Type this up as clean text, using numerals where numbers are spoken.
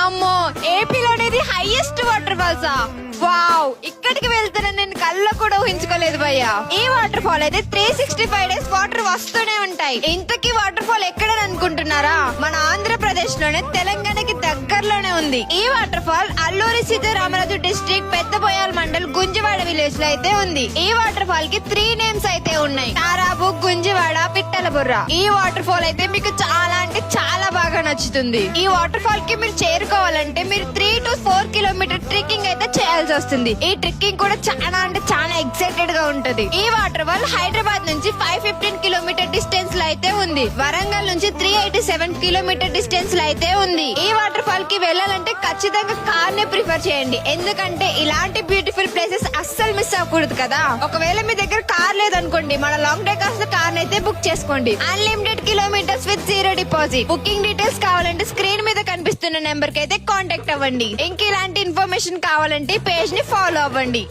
వామ్మో, ఏపీలోనేది highest water ఫాల్సా? Wow, ఇక్కడికి వెళ్తానని నేను కళ్ళలో కూడా ఊహించుకోలేదు భయ్యా. ఈ వాటర్ ఫాల్ అయితే 365 డేస్ వాటర్ వస్తూనే ఉంటాయి. ఇంతకీ వాటర్ ఫాల్ ఎక్కడని అనుకుంటున్నారా? మన ఆంధ్రప్రదేశ్ లోనే తెలంగాణకి దగ్గరలోనే ఉంది. ఈ waterfall Alluri Sitaramaraju district Peddaboyal mandal Gunjawada village లో అయితే ఉంది. ఈ వాటర్ ఫాల్ కి 3 నేమ్స్ అయితే ఉన్నాయి: తారాబు, గుంజవాడ, పిట్టలబుర్ర. ఈ వాటర్ ఫాల్ అయితే మీకు చాలా అంటే చాలా బాగా నచ్చుతుంది. ఈ వాటర్ ఫాల్ కి మీరు చేరుకోవాలంటే మీరు 3 to 4 కిలోమీటర్ ట్రెక్కింగ్ అయితే చేయాల్సి వస్తుంది. ఈ ట్రెక్కింగ్ కూడా చాలా అంటే చాలా ఎక్సైటెడ్ గా ఉంటది. ఈ వాటర్ ఫాల్ హైదరాబాద్ నుంచి 515 కిలోమీటర్ డిస్టెన్స్ లో అయితే ఉంది. వరంగల్ నుంచి 387 కిలోమీటర్ డిస్టెన్స్ లో అయితే ఉంది. ఈ వాటర్ ఫాల్ కి వెళ్ళాలంటే ఖచ్చితంగా కార్ నే ప్రిఫర్ చేయండి. ఎందుకంటే ఇలాంటి బ్యూటిఫుల్ ప్లేసెస్ అస్సలు మిస్ అవ్వకూడదు కదా. ఒకవేళ మీ దగ్గర కార్ లేదనుకోండి, మన లాంగ్ డే కాస్త కార్ అయితే బుక్ చేసుకోండి. Unlimited kilometres with 0 deposit. Booking details కావాలంటే స్క్రీన్ మీద కనిపిస్తున్న నెంబర్ కి అయితే కాంటాక్ట్ అవ్వండి. ఇంక ఇలాంటి ఇన్ఫర్మేషన్ కావాలంటే పేజ్ ని ఫాలో అవ్వండి.